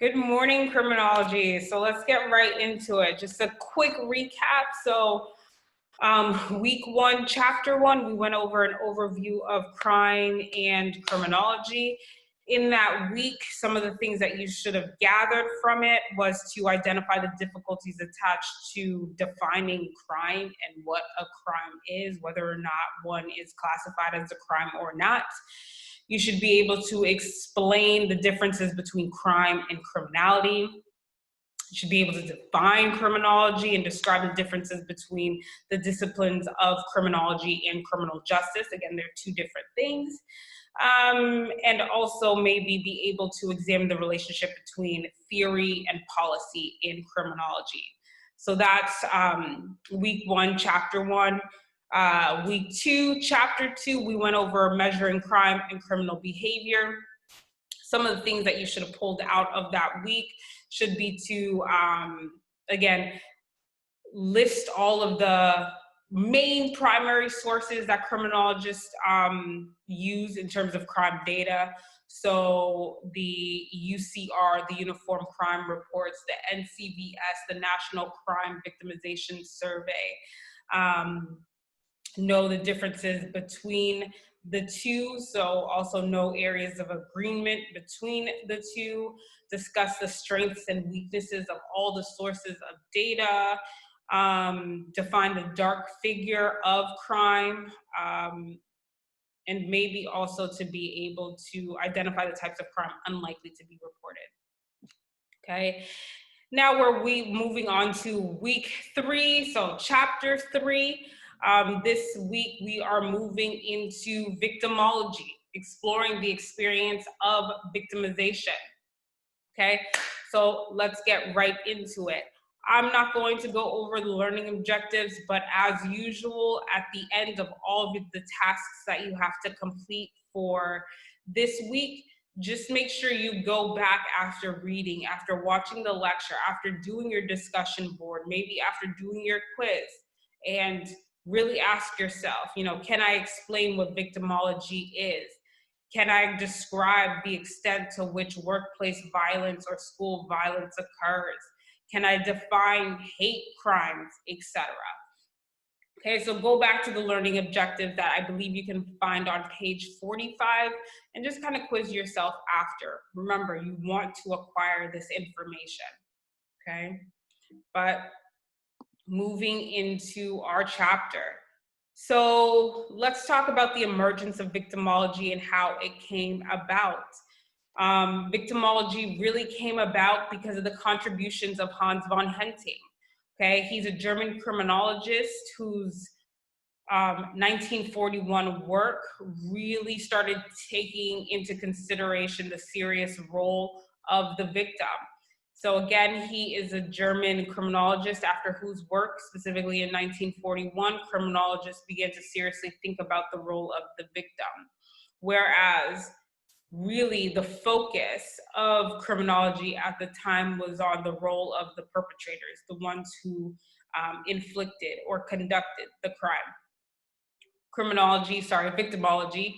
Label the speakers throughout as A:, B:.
A: Good morning, criminology. So let's get right into it. Just a quick recap. Week 1, chapter 1, we went over an overview of crime and criminology. In that week, some of the things that you should have gathered from it was to identify the difficulties attached to defining crime and what a crime is, whether or not one is classified as a crime or not. You should be able to explain the differences between crime and criminality. You should be able to define criminology and describe the differences between the disciplines of criminology and criminal justice. Again, they're two different things. And also maybe be able to examine the relationship between theory and policy in criminology. So that's week 1, chapter 1. Week 2, chapter 2, we went over measuring crime and criminal behavior. Some of the things that you should have pulled out of that week should be to, again, list all of the main primary sources that criminologists use in terms of crime data. So the UCR, the Uniform Crime Reports, the NCVS, the National Crime Victimization Survey. Know the differences between the two, so also know areas of agreement between the two, discuss the strengths and weaknesses of all the sources of data, define the dark figure of crime, and maybe also to be able to identify the types of crime unlikely to be reported. Okay, now we're moving on to week 3, so chapter 3. This week we are moving into victimology, exploring the experience of victimization. Okay, so let's get right into it. I'm not going to go over the learning objectives, but as usual, at the end of all of the tasks that you have to complete for this week, just make sure you go back after reading, after watching the lecture, after doing your discussion board, maybe after doing your quiz, and really ask yourself, can I explain what victimology is? Can I describe the extent to which workplace violence or school violence occurs? Can I define hate crimes, etc.? Okay, so go back to the learning objective that I believe you can find on page 45 and just kind of quiz yourself after. Remember, you want to acquire this information, okay? But moving into our chapter. So let's talk about the emergence of victimology and how it came about. Victimology really came about because of the contributions of Hans von Henting. Okay, he's a German criminologist whose 1941 work really started taking into consideration the serious role of the victim. So again, he is a German criminologist after whose work, specifically in 1941, criminologists began to seriously think about the role of the victim. Whereas really the focus of criminology at the time was on the role of the perpetrators, the ones who inflicted or conducted the crime. Victimology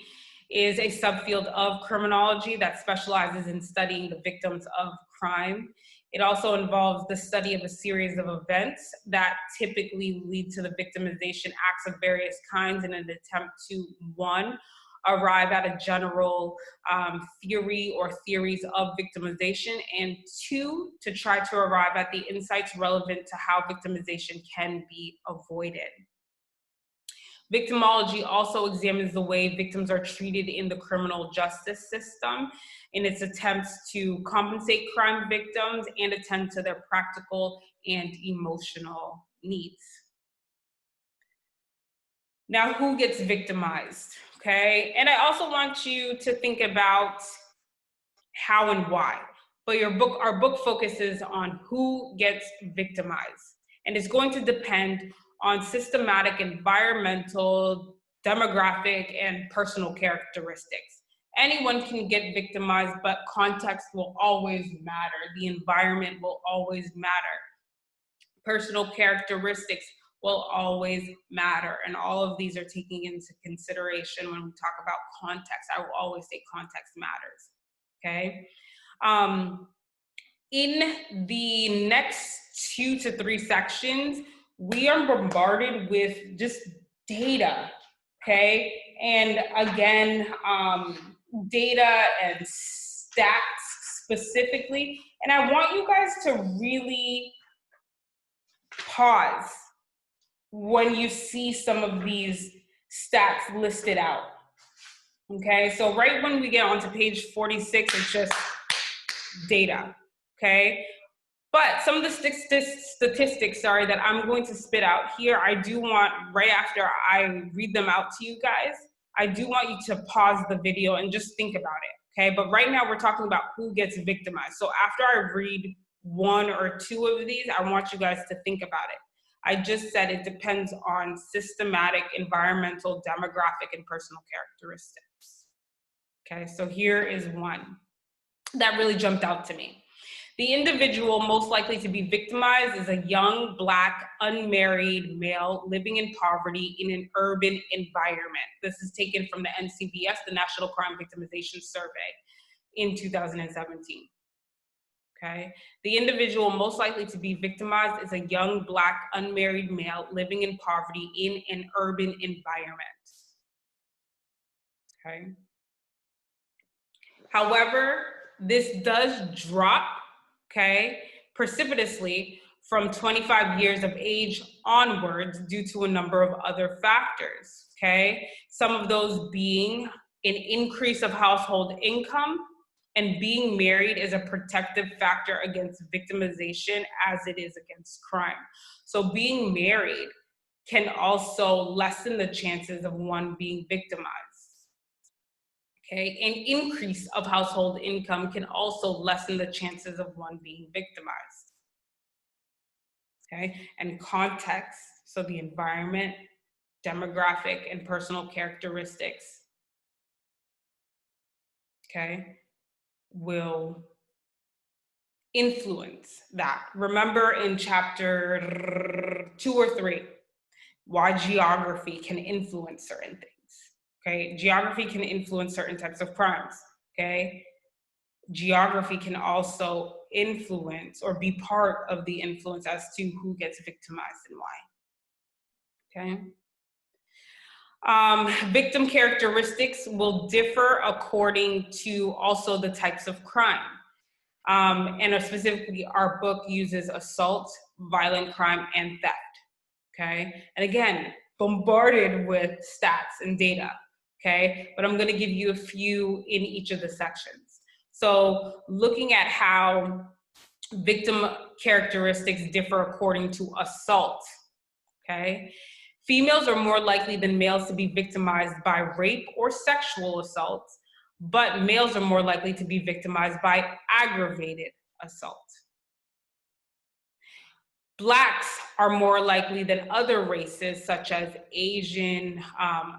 A: is a subfield of criminology that specializes in studying the victims of crime. It also involves the study of a series of events that typically lead to the victimization acts of various kinds in an attempt to, 1, arrive at a general theory or theories of victimization, and 2, to try to arrive at the insights relevant to how victimization can be avoided. Victimology also examines the way victims are treated in the criminal justice system in its attempts to compensate crime victims and attend to their practical and emotional needs. Now, who gets victimized? Okay, and I also want you to think about how and why. But our book focuses on who gets victimized, and it's going to depend on systematic, environmental, demographic, and personal characteristics. Anyone can get victimized, but context will always matter. The environment will always matter. Personal characteristics will always matter, and all of these are taken into consideration when we talk about context. I will always say context matters, okay? In the next 2 to 3 sections, we are bombarded with just data, okay? And again, data and stats specifically. And I want you guys to really pause when you see some of these stats listed out. Okay, so right when we get onto page 46, it's just data, okay? But some of the statistics, sorry, that I'm going to spit out here, I do want, right after I read them out to you guys, I do want you to pause the video and just think about it, okay? But right now we're talking about who gets victimized. So after I read 1 or 2 of these, I want you guys to think about it. I just said it depends on systematic, environmental, demographic, and personal characteristics. Okay, so here is one that really jumped out to me. The individual most likely to be victimized is a young, Black, unmarried male living in poverty in an urban environment. This is taken from the NCVS, the National Crime Victimization Survey, in 2017. Okay. The individual most likely to be victimized is a young, Black, unmarried male living in poverty in an urban environment. Okay. However, this does drop, okay, precipitously from 25 years of age onwards due to a number of other factors, okay? Some of those being an increase of household income, and being married is a protective factor against victimization as it is against crime. So being married can also lessen the chances of one being victimized. Okay, an increase of household income can also lessen the chances of one being victimized. Okay, and context, so the environment, demographic, and personal characteristics, okay, will influence that. Remember in chapter 2 or 3, why geography can influence certain things. Okay, geography can influence certain types of crimes, okay? Geography can also influence or be part of the influence as to who gets victimized and why, okay? Victim characteristics will differ according to also the types of crime. And specifically, our book uses assault, violent crime, and theft, okay? And again, bombarded with stats and data, okay? But I'm gonna give you a few in each of the sections. So looking at how victim characteristics differ according to assault, okay? Females are more likely than males to be victimized by rape or sexual assault, but males are more likely to be victimized by aggravated assault. Blacks are more likely than other races, such as Asian,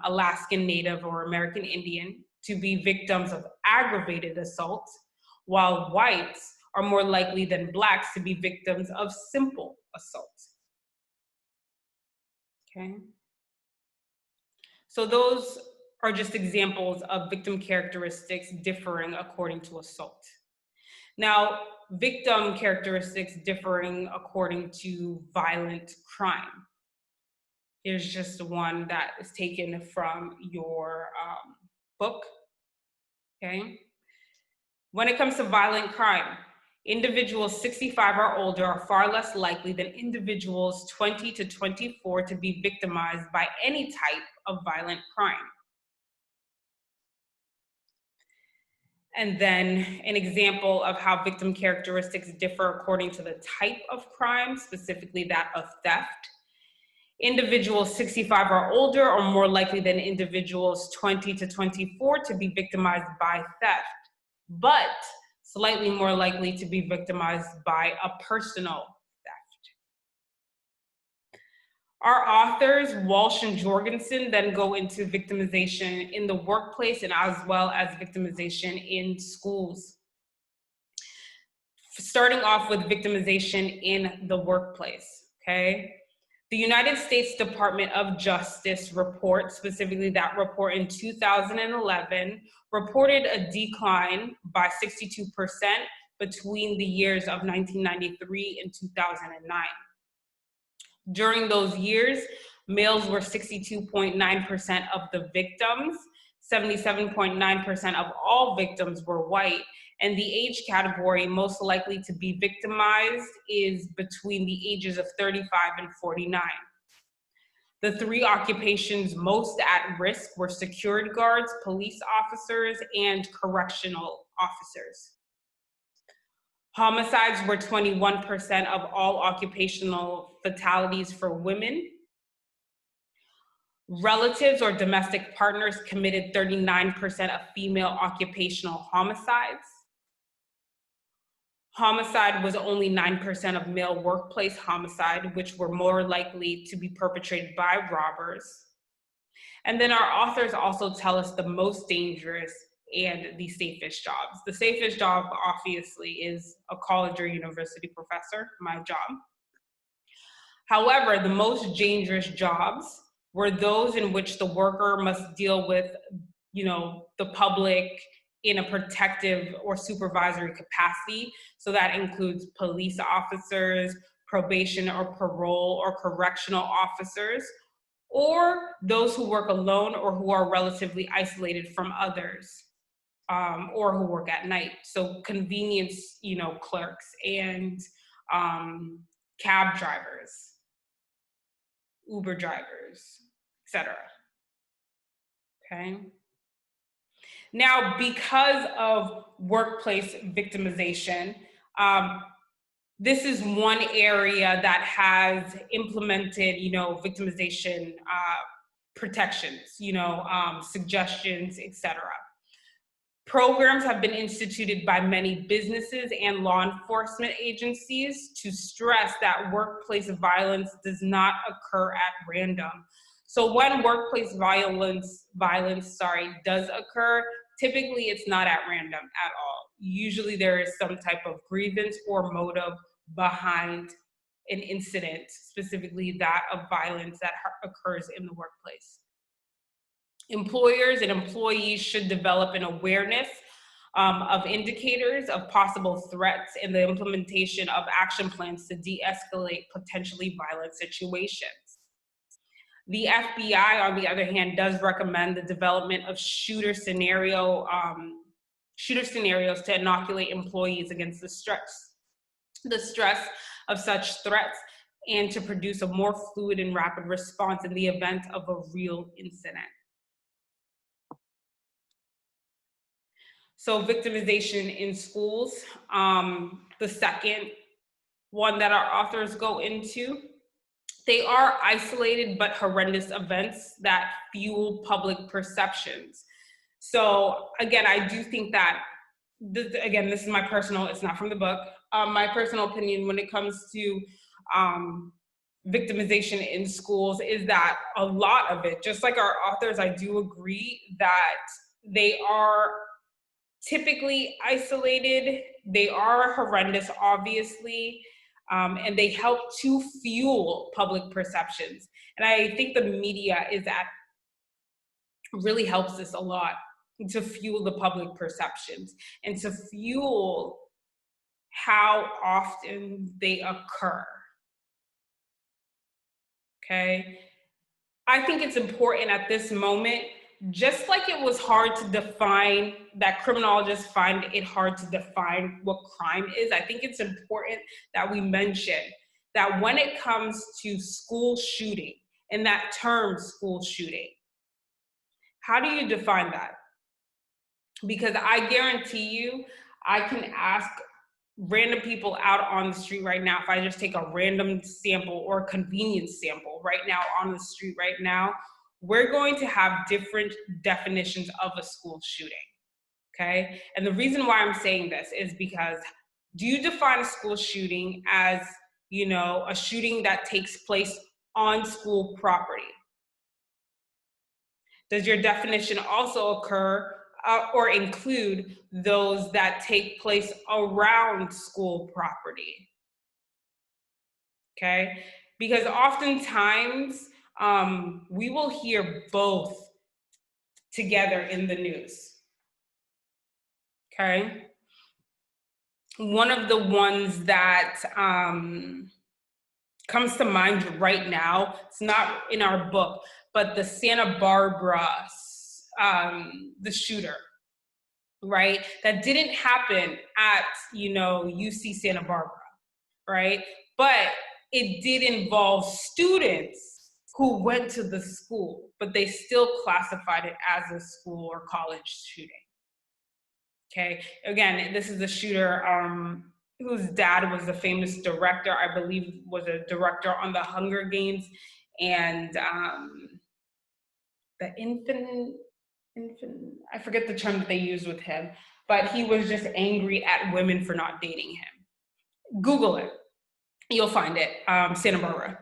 A: Alaskan Native, or American Indian, to be victims of aggravated assault, while whites are more likely than Blacks to be victims of simple assault. Okay. So those are just examples of victim characteristics differing according to assault. Now, victim characteristics differing according to violent crime. Here's just one that is taken from your book, okay? When it comes to violent crime, individuals 65 or older are far less likely than individuals 20 to 24 to be victimized by any type of violent crime. And then an example of how victim characteristics differ according to the type of crime, specifically that of theft. Individuals 65 or older are more likely than individuals 20 to 24 to be victimized by theft, but slightly more likely to be victimized by a personal theft. Our authors, Walsh and Jorgensen, then go into victimization in the workplace and as well as victimization in schools. Starting off with victimization in the workplace, okay? The United States Department of Justice report, specifically that report in 2011, reported a decline by 62% between the years of 1993 and 2009. During those years, males were 62.9% of the victims, 77.9% of all victims were white, and the age category most likely to be victimized is between the ages of 35 and 49. The three occupations most at risk were security guards, police officers, and correctional officers. Homicides were 21% of all occupational fatalities for women. Relatives or domestic partners committed 39% of female occupational homicides. Homicide was only 9% of male workplace homicide, which were more likely to be perpetrated by robbers. And then our authors also tell us the most dangerous and the safest jobs. The safest job, obviously, is a college or university professor, my job. However, the most dangerous jobs were those in which the worker must deal with, the public in a protective or supervisory capacity. So that includes police officers, probation or parole or correctional officers, or those who work alone or who are relatively isolated from others, or who work at night. So convenience, clerks and cab drivers, Uber drivers, etc. Okay. Now, because of workplace victimization, this is one area that has implemented, victimization protections, suggestions, etc. Programs have been instituted by many businesses and law enforcement agencies to stress that workplace violence does not occur at random. So when workplace violence does occur, typically it's not at random at all. Usually there is some type of grievance or motive behind an incident, specifically that of violence that occurs in the workplace. Employers and employees should develop an awareness of indicators of possible threats and the implementation of action plans to de-escalate potentially violent situations. The FBI, on the other hand, does recommend the development of shooter scenarios to inoculate employees against the stress of such threats and to produce a more fluid and rapid response in the event of a real incident. So victimization in schools, the second one that our authors go into. They are isolated but horrendous events that fuel public perceptions. So again, I do think that, this is my personal, it's not from the book, my personal opinion when it comes to victimization in schools is that a lot of it, just like our authors, I do agree that they are typically isolated, they are horrendous, obviously, and they help to fuel public perceptions. And I think the media really helps us a lot to fuel the public perceptions and to fuel how often they occur. Okay? I think it's important at this moment, just like it was hard to define, that criminologists find it hard to define what crime is, I think it's important that we mention that when it comes to school shooting, and that term school shooting, how do you define that? Because I guarantee you, I can ask random people out on the street right now, if I just take a random sample or a convenience sample right now on the street right now, we're going to have different definitions of a school shooting, okay? And the reason why I'm saying this is because, do you define a school shooting as, a shooting that takes place on school property? Does your definition also occur or include those that take place around school property? Okay, because oftentimes we will hear both together in the news. Okay, one of the ones that comes to mind right now, it's not in our book, but the Santa Barbara, the shooter, right? That didn't happen at, UC Santa Barbara, right? But it did involve students who went to the school, but they still classified it as a school or college shooting. Okay, again, this is a shooter whose dad was a famous director, I believe was a director on the Hunger Games, and the infant, I forget the term that they used with him, but he was just angry at women for not dating him. Google it, you'll find it, Santa Barbara.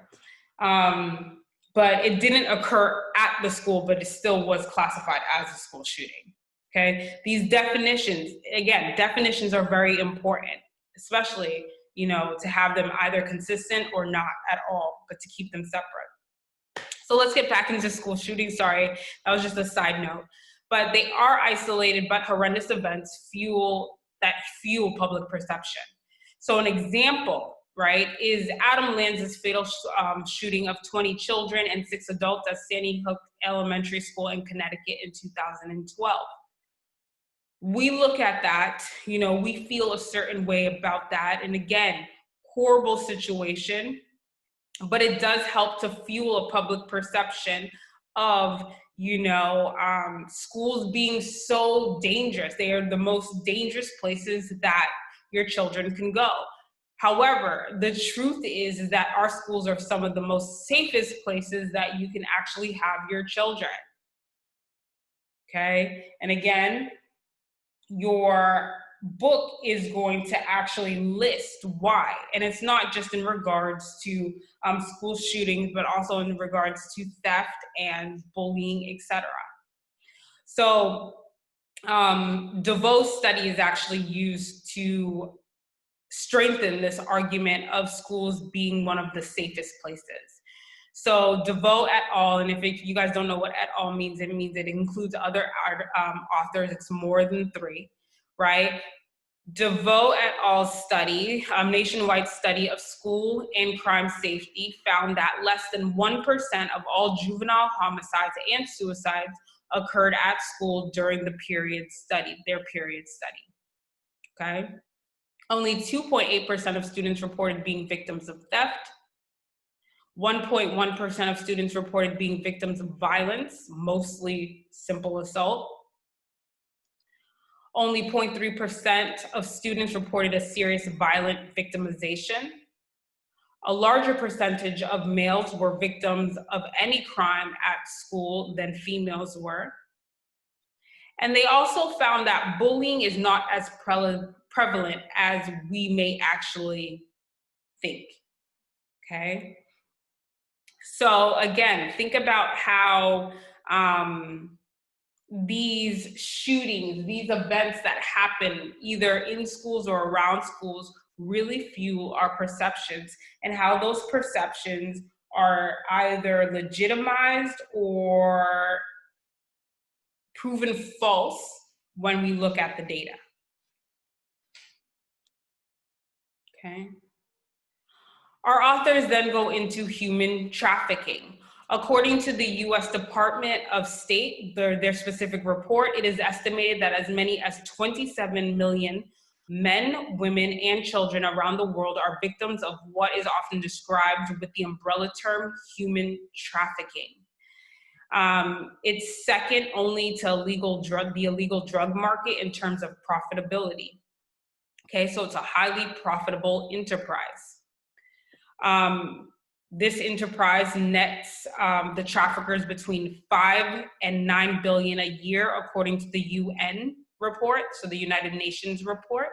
A: But it didn't occur at the school, but it still was classified as a school shooting. Okay, these definitions, again, definitions are very important, especially, to have them either consistent or not at all, but to keep them separate. So let's get back into school shootings. Sorry, that was just a side note. But they are isolated but horrendous events fuel public perception. So an example, right, is Adam Lanza's fatal shooting of 20 children and 6 adults at Sandy Hook Elementary School in Connecticut in 2012. We look at that, we feel a certain way about that. And again, horrible situation, but it does help to fuel a public perception of, schools being so dangerous. They are the most dangerous places that your children can go. However, the truth is that our schools are some of the most safest places that you can actually have your children. Okay, and again, your book is going to actually list why. And it's not just in regards to school shootings, but also in regards to theft and bullying, etc. So DeVos study is actually used to strengthen this argument of schools being one of the safest places. So DeVos et al., and if you guys don't know what et al. Means, it means it includes other authors. It's more than 3, right? DeVos et al. Study, nationwide study of school and crime safety, found that less than 1% of all juvenile homicides and suicides occurred at school during their period study, okay? Only 2.8% of students reported being victims of theft. 1.1% of students reported being victims of violence, mostly simple assault. Only 0.3% of students reported a serious violent victimization. A larger percentage of males were victims of any crime at school than females were. And they also found that bullying is not as prevalent as we may actually think, okay? So again, think about how these shootings, these events that happen either in schools or around schools really fuel our perceptions, and how those perceptions are either legitimized or proven false when we look at the data. Okay. Our authors then go into human trafficking. According to the US Department of State, their specific report, it is estimated that as many as 27 million men, women, and children around the world are victims of what is often described with the umbrella term human trafficking. It's second only to the illegal drug market in terms of profitability. Okay, so it's a highly profitable enterprise. This enterprise nets the traffickers between 5 and 9 billion a year, according to the UN report, so the United Nations report.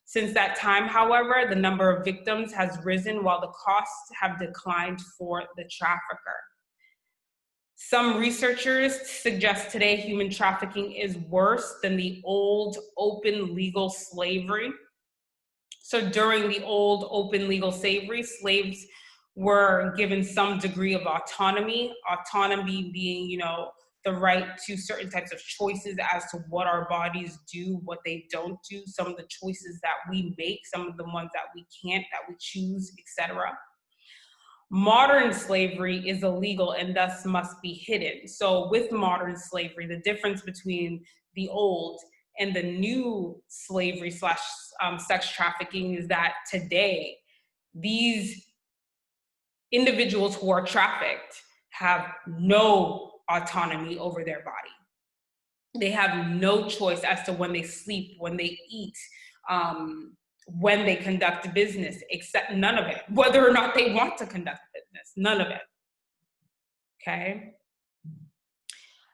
A: Since that time, however, the number of victims has risen while the costs have declined for the trafficker. Some researchers suggest today human trafficking is worse than the old open legal slavery. So during the old open legal slavery, slaves were given some degree of autonomy being, the right to certain types of choices as to what our bodies do, what they don't do, some of the choices that we make, some of the ones that we can't, that we choose, etc. Modern slavery is illegal and thus must be hidden. So with modern slavery, the difference between the old and the new slavery slash sex trafficking is that today, these individuals who are trafficked have no autonomy over their body. They have no choice as to when they sleep, when they eat, when they conduct business, except none of it, whether or not they want to conduct business, none of it, okay?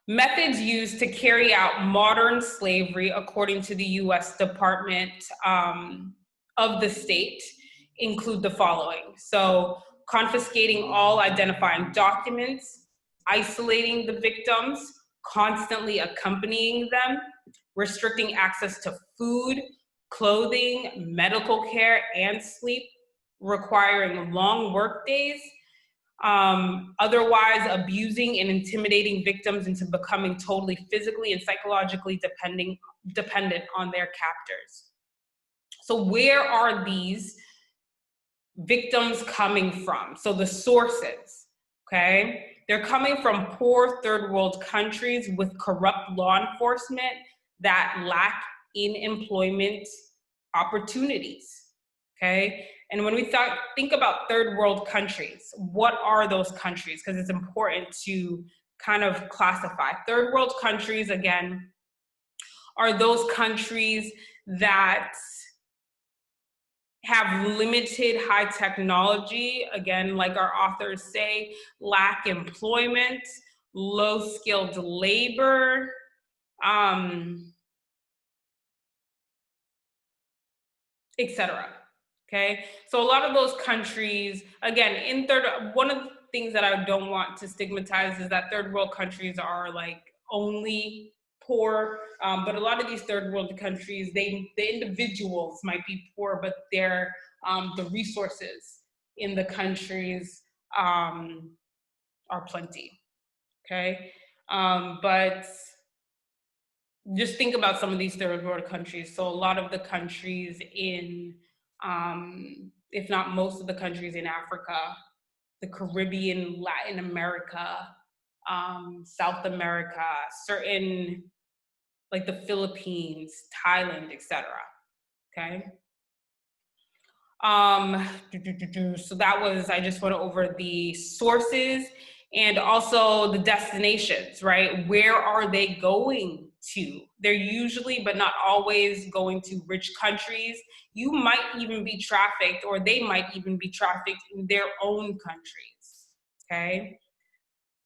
A: Methods used to carry out modern slavery, according to the US Department of the State, include the following. So, confiscating all identifying documents, isolating the victims, constantly accompanying them, restricting access to food, clothing, medical care, and sleep, requiring long work days, otherwise abusing and intimidating victims into becoming totally physically and psychologically dependent on their captors. So where are these victims coming from? So the sources, okay? They're coming from poor third world countries with corrupt law enforcement that lack in employment opportunities, okay? And when we think about third world countries, what are those countries? Because it's important to kind of classify. Third world countries, again, are those countries that have limited high technology, again, like our authors say, lack employment, low skilled labor, etc. Okay, so a lot of those countries, again, one of the things that I don't want to stigmatize is that third world countries are like only poor, but a lot of these third world countries, the individuals might be poor, but the resources in the countries are plenty. Okay, but just think about some of these third world countries. So a lot of the countries in, if not most of the countries in Africa, the Caribbean, Latin America, South America, certain, like the Philippines, Thailand, etc. Okay. So that was, I just went over the sources and also the destinations, right? Where are they going to? They're usually, but not always, going to rich countries. You might even be trafficked, or they might even be trafficked in their own countries, okay?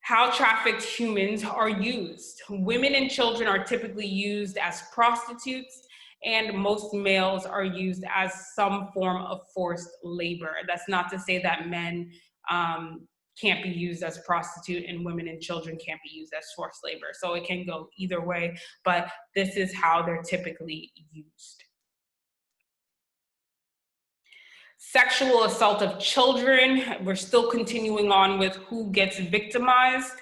A: How trafficked humans are used. Women and children are typically used as prostitutes, and most males are used as some form of forced labor. That's not to say that men can't be used as prostitute and women and children can't be used as forced labor. So it can go either way, but this is how they're typically used. Sexual assault of children. We're still continuing on with who gets victimized,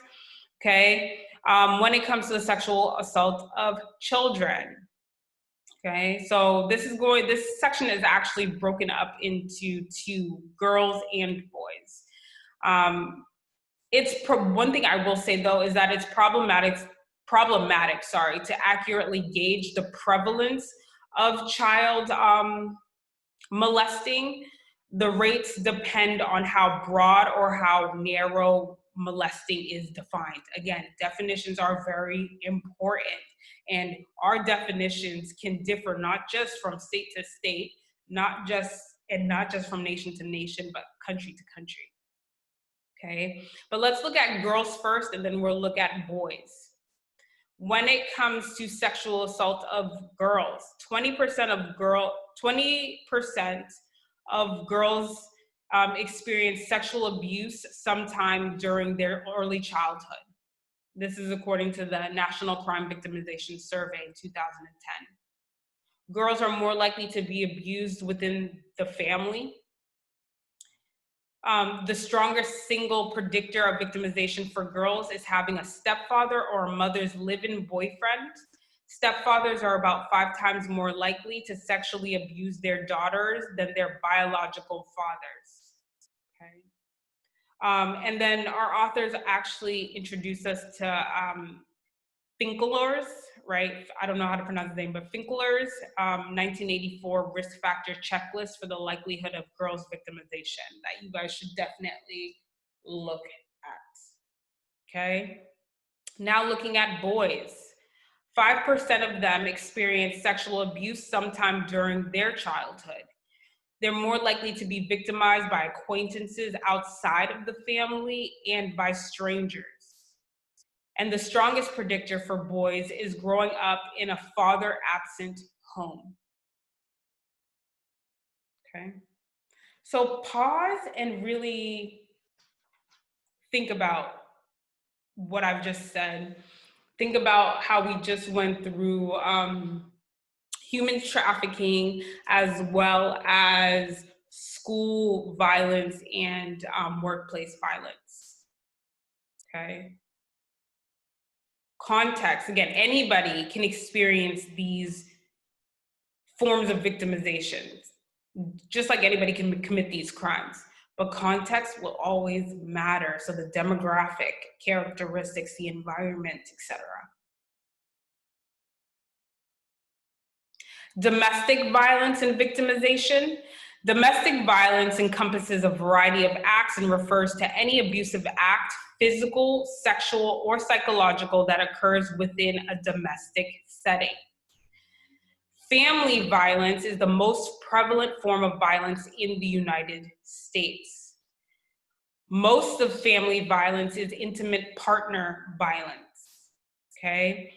A: okay? When it comes to the sexual assault of children, okay? So this section is actually broken up into two, girls and boys. One thing I will say though is that it's problematic, to accurately gauge the prevalence of child molesting. The rates depend on how broad or how narrow molesting is defined. Again, definitions are very important, and our definitions can differ not just from state to state, not just from nation to nation, but country to country. Okay, but let's look at girls first, and then we'll look at boys. When it comes to sexual assault of girls, 20% of girls experience sexual abuse sometime during their early childhood. This is according to the National Crime Victimization Survey in 2010. Girls are more likely to be abused within the family. The strongest single predictor of victimization for girls is having a stepfather or a mother's live-in boyfriend. Stepfathers are about 5 times more likely to sexually abuse their daughters than their biological fathers. Okay. And then our authors actually introduce us to Finkelers, right? I don't know how to pronounce his name, but Finkelers, 1984 risk factor checklist for the likelihood of girls' victimization that you guys should definitely look at, okay? Now looking at boys, 5% of them experience sexual abuse sometime during their childhood. They're more likely to be victimized by acquaintances outside of the family and by strangers. And the strongest predictor for boys is growing up in a father-absent home. Okay? So pause and really think about what I've just said. Think about how we just went through human trafficking as well as school violence and workplace violence. Okay? Context, again, anybody can experience these forms of victimization, just like anybody can commit these crimes, but context will always matter. So the demographic, characteristics, the environment, etc. Domestic violence and victimization. Domestic violence encompasses a variety of acts and refers to any abusive act, physical, sexual, or psychological, that occurs within a domestic setting. Family violence is the most prevalent form of violence in the United States. Most of family violence is intimate partner violence, okay?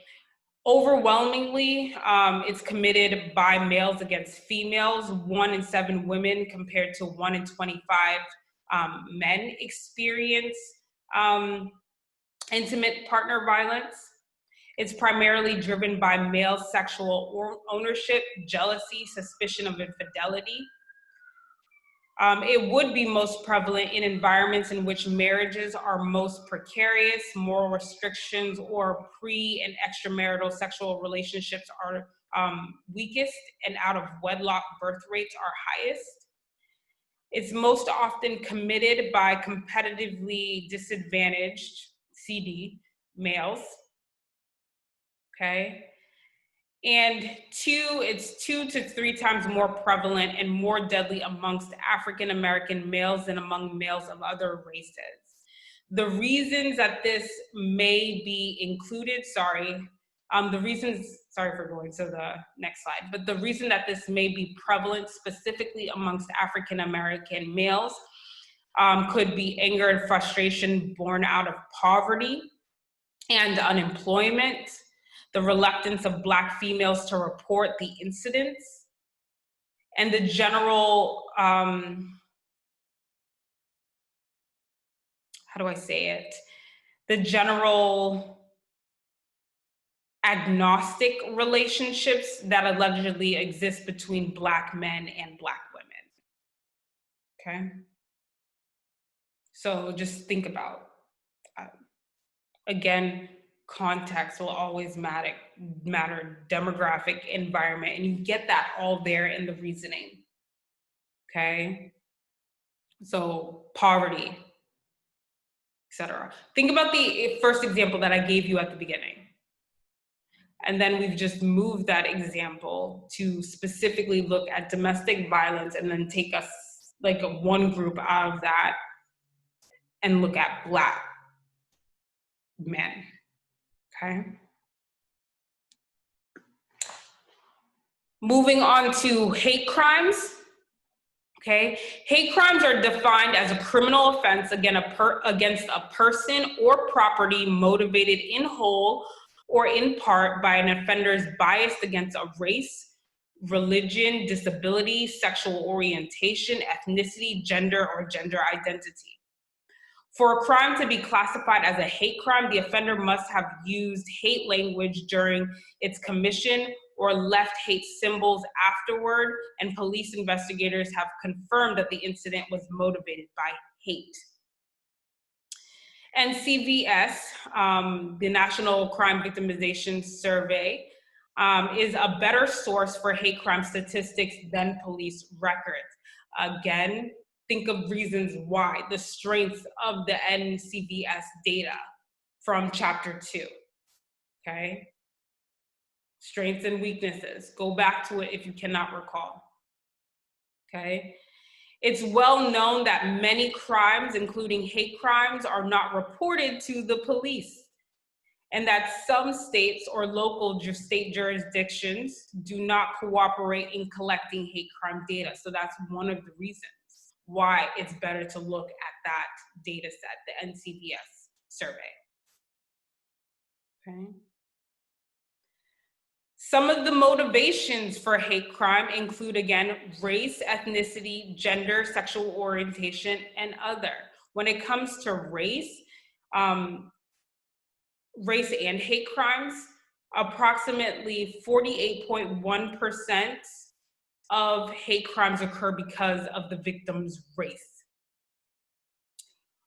A: Overwhelmingly, it's committed by males against females. 1 in 7 women compared to 1 in 25 men experience intimate partner violence. It's primarily driven by male sexual ownership, jealousy, suspicion of infidelity. It would be most prevalent in environments in which marriages are most precarious, moral restrictions or pre- and extramarital sexual relationships are weakest, and out of wedlock birth rates are highest. It's most often committed by competitively disadvantaged, CD, males, okay? And it's 2 to 3 times more prevalent and more deadly amongst African American males than among males of other races. The reasons that this may be included, sorry for going to the next slide, but the reason that this may be prevalent specifically amongst African American males could be anger and frustration born out of poverty and unemployment, the reluctance of Black females to report the incidents, and the general, how do I say it? The general agnostic relationships that allegedly exist between Black men and Black women, okay? So just think about, again, context will always matter, demographic, environment, and you get that all there in the reasoning, okay? So poverty, etc. Think about the first example that I gave you at the beginning. And then we've just moved that example to specifically look at domestic violence and then take us like one group out of that and look at Black men, okay? Moving on to hate crimes. Okay, hate crimes are defined as a criminal offense against a person or property motivated in whole or in part by an offender's bias against a race, religion, disability, sexual orientation, ethnicity, gender, or gender identity. For a crime to be classified as a hate crime, the offender must have used hate language during its commission or left hate symbols afterward, and police investigators have confirmed that the incident was motivated by hate. NCVS, the National Crime Victimization Survey, is a better source for hate crime statistics than police records. Again, think of reasons why, the strength of the NCVS data from chapter 2, okay? Strengths and weaknesses, go back to it if you cannot recall, okay? It's well known that many crimes, including hate crimes, are not reported to the police, and that some states or local state jurisdictions do not cooperate in collecting hate crime data. So that's one of the reasons why it's better to look at that data set, the NCVS survey. Okay. Some of the motivations for hate crime include, again, race, ethnicity, gender, sexual orientation, and other. When it comes to race and hate crimes, approximately 48.1% of hate crimes occur because of the victim's race.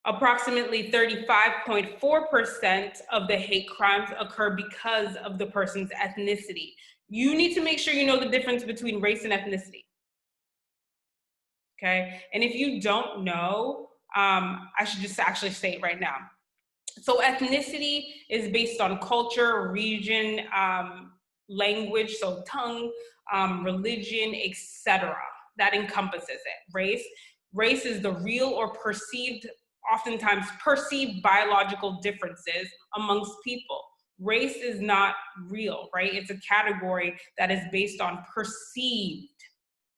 A: Approximately 35.4% of the hate crimes occur because of the person's ethnicity. You need to make sure you know the difference between race and ethnicity. Okay, and if you don't know, I should just actually say it right now. So ethnicity is based on culture, region, language, so tongue, religion, etc. That encompasses it. Race is the real or oftentimes perceived biological differences amongst people. Race is not real, right? It's a category that is based on perceived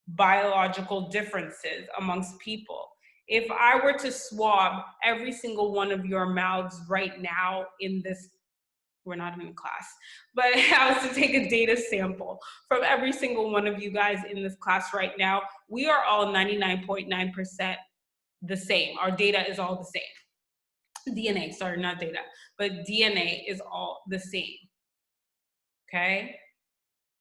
A: biological differences amongst people. If I were to swab every single one of your mouths right now in this, we're not in class, but I was to take a data sample from every single one of you guys in this class right now, we are all 99.9% the same. Our data is all the same. DNA, sorry, not data, but DNA is all the same, okay?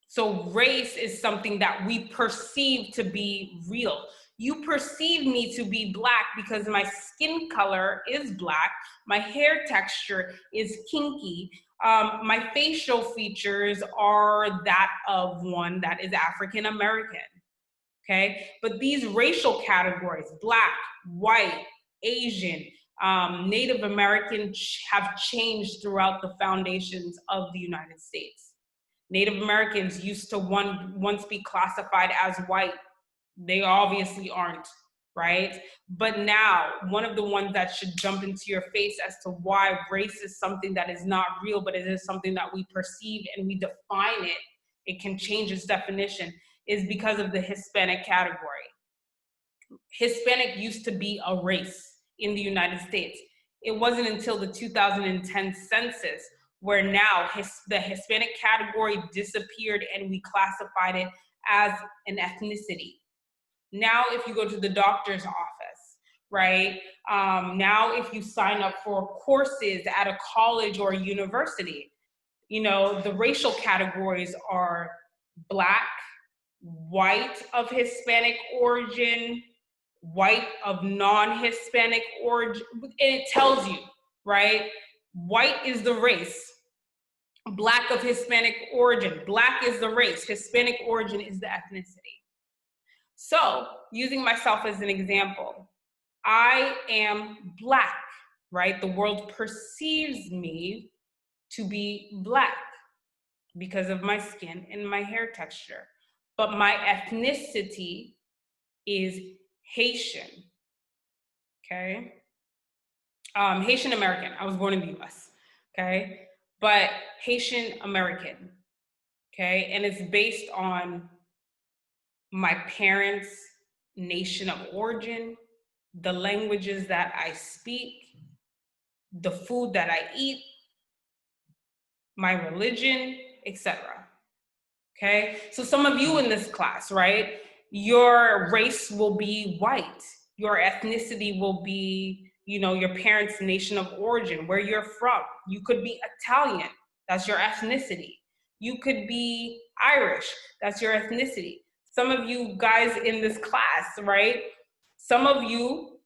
A: So race is something that we perceive to be real. You perceive me to be Black because my skin color is Black, my hair texture is kinky, my facial features are that of one that is African American, okay? But these racial categories, Black, white, Asian, Native American, have changed throughout the foundations of the United States. Native Americans used to once be classified as white. They obviously aren't, right? But now, one of the ones that should jump into your face as to why race is something that is not real, but it is something that we perceive and we define it, it can change its definition, is because of the Hispanic category. Hispanic used to be a race in the United States. It wasn't until the 2010 census where now the Hispanic category disappeared and we classified it as an ethnicity. Now, if you go to the doctor's office, right? Now, if you sign up for courses at a college or a university, you know, the racial categories are Black, white of Hispanic origin, white of non-Hispanic origin, and it tells you, right? White is the race, Black of Hispanic origin, Black is the race, Hispanic origin is the ethnicity. So, using myself as an example, I am Black, right? The world perceives me to be Black because of my skin and my hair texture. But my ethnicity is Haitian, okay? Haitian American, I was born in the US, okay? But Haitian American, okay? And it's based on my parents' nation of origin, the languages that I speak, the food that I eat, my religion, etc. Okay, so some of you in this class, right? Your race will be white. Your ethnicity will be, you know, your parents' nation of origin, where you're from. You could be Italian, that's your ethnicity. You could be Irish, that's your ethnicity. Some of you guys in this class, right? Some of you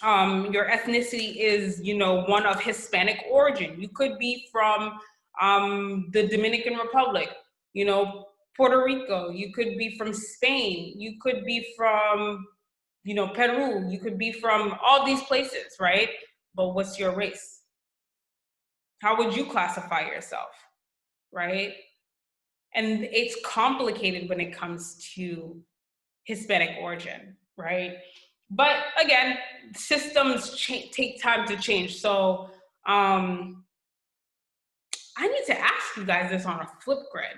A: your ethnicity is, one of Hispanic origin. You could be from the Dominican Republic, Puerto Rico. You could be from Spain. You could be from, Peru. You could be from all these places, right? But what's your race? How would you classify yourself, right? And it's complicated when it comes to Hispanic origin, right? But again, systems take time to change. So I need to ask you guys this on a flip grid.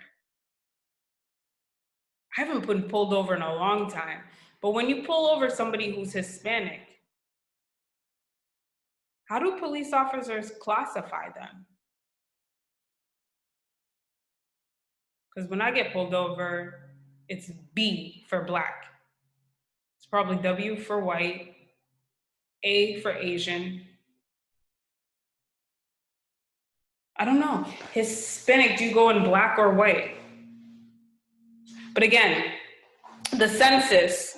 A: I haven't been pulled over in a long time, but when you pull over somebody who's Hispanic, how do police officers classify them? Because when I get pulled over, it's B for black. It's probably W for white, A for Asian. I don't know. Hispanic, do you go in black or white? But again, the census,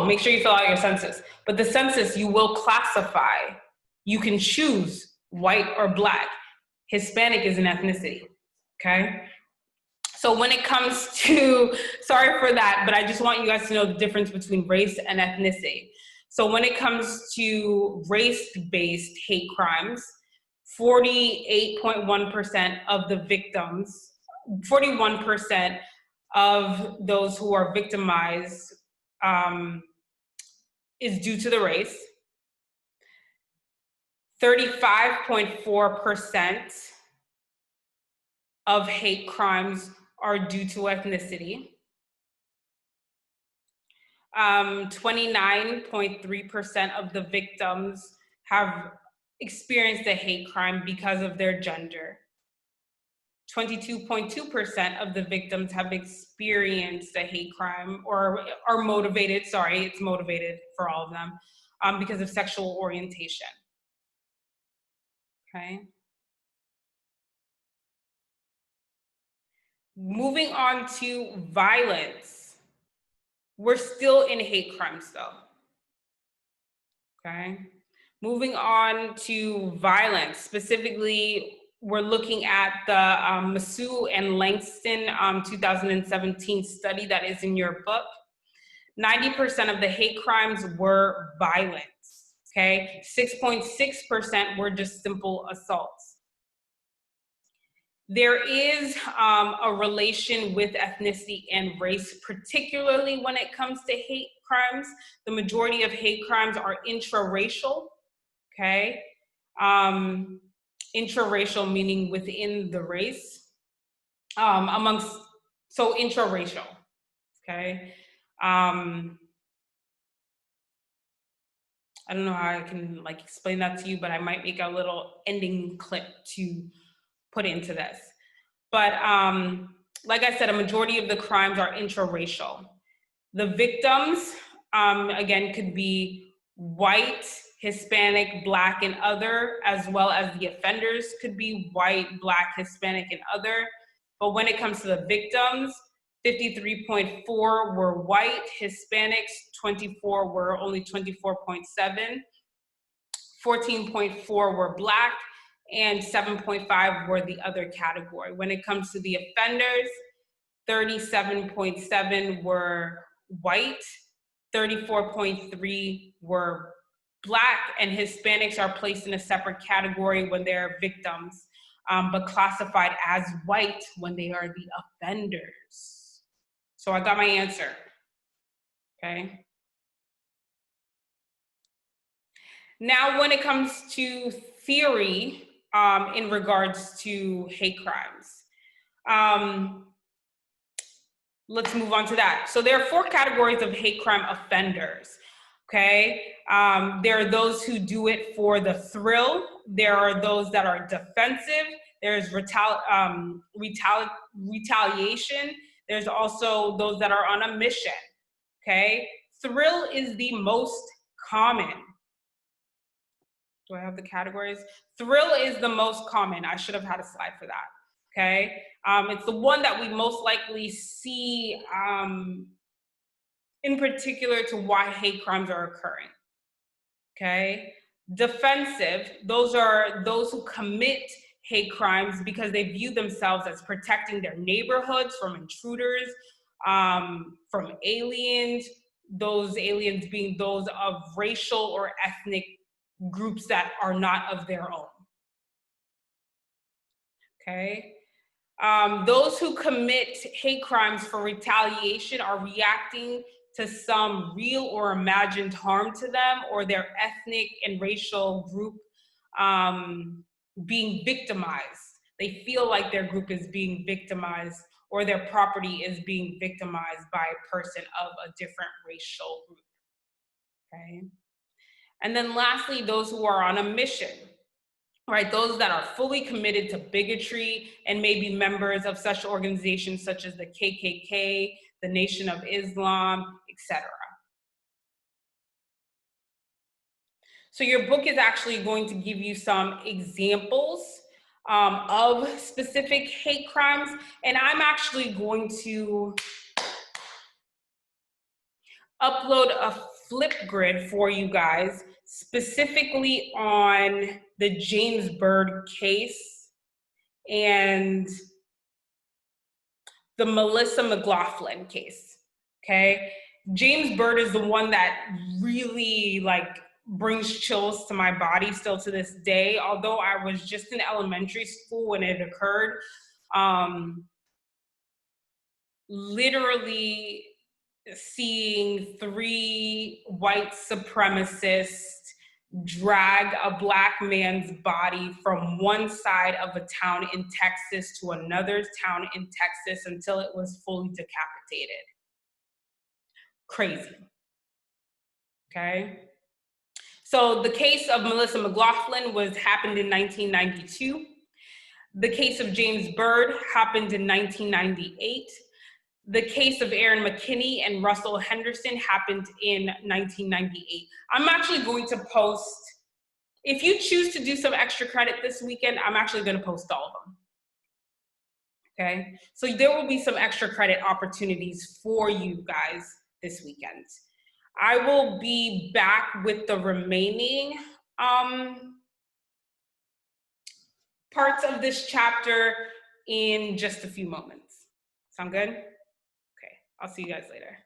A: make sure you fill out your census. But the census, you will classify. You can choose white or black. Hispanic is an ethnicity, okay? So when it comes to, sorry for that, but I just want you guys to know the difference between race and ethnicity. So when it comes to race-based hate crimes, 48.1% of the victims, 41% of those who are victimized is due to the race. 35.4% of hate crimes are due to ethnicity. 29.3% of the victims have experienced a hate crime because of their gender. 22.2% of the victims have experienced a hate crime or are motivated, it's motivated for all of them, because of sexual orientation. Okay. Moving on to violence. We're still in hate crimes though. Okay. Moving on to violence, specifically, we're looking at the Masu and Langston 2017 study that is in your book. 90% of the hate crimes were violent, okay? 6.6% were just simple assaults. There is a relation with ethnicity and race, particularly when it comes to hate crimes. The majority of hate crimes are intraracial, okay? Intraracial meaning within the race, intraracial, okay? I don't know how I can explain that to you, but I might make a little ending clip to put into this. But like I said, a majority of the crimes are intraracial. The victims, again, could be white, Hispanic, Black, and other, as well as the offenders could be white, Black, Hispanic, and other. But when it comes to the victims, 53.4 were white, Hispanics, 24 were only 24.7, 14.4 were Black, and 7.5 were the other category. When it comes to the offenders, 37.7 were white, 34.3 were Black, and Hispanics are placed in a separate category when they're victims, but classified as white when they are the offenders. So I got my answer, okay? Now, when it comes to theory in regards to hate crimes, let's move on to that. So there are 4 categories of hate crime offenders, okay? There are those who do it for the thrill. There are those that are defensive. There's retaliation. There's also those that are on a mission, okay? Thrill is the most common. Do I have the categories? Thrill is the most common. I should have had a slide for that, okay? It's the one that we most likely see in particular to why hate crimes are occurring. Okay. Defensive, those are those who commit hate crimes because they view themselves as protecting their neighborhoods from intruders, from aliens, those aliens being those of racial or ethnic groups that are not of their own. Okay. Those who commit hate crimes for retaliation are reacting to some real or imagined harm to them or their ethnic and racial group being victimized. They feel like their group is being victimized or their property is being victimized by a person of a different racial group. Okay. And then lastly, those who are on a mission. Right, those that are fully committed to bigotry and may be members of such organizations such as the KKK, the Nation of Islam, etc. So your book is actually going to give you some examples of specific hate crimes, and I'm actually going to upload a Flipgrid for you guys specifically on the James Byrd case and the Melissa McLaughlin case. Okay. James Byrd is the one that really brings chills to my body still to this day. Although I was just in elementary school when it occurred, literally seeing 3 white supremacists drag a black man's body from one side of a town in Texas to another town in Texas until it was fully decapitated. Crazy. Okay. So the case of Melissa McLaughlin happened in 1992. The case of James Byrd happened in 1998. The case of Aaron McKinney and Russell Henderson happened in 1998. I'm actually going to post, if you choose to do some extra credit this weekend, I'm actually going to post all of them. Okay, so there will be some extra credit opportunities for you guys this weekend. I will be back with the remaining parts of this chapter in just a few moments. Sound good? Okay, I'll see you guys later.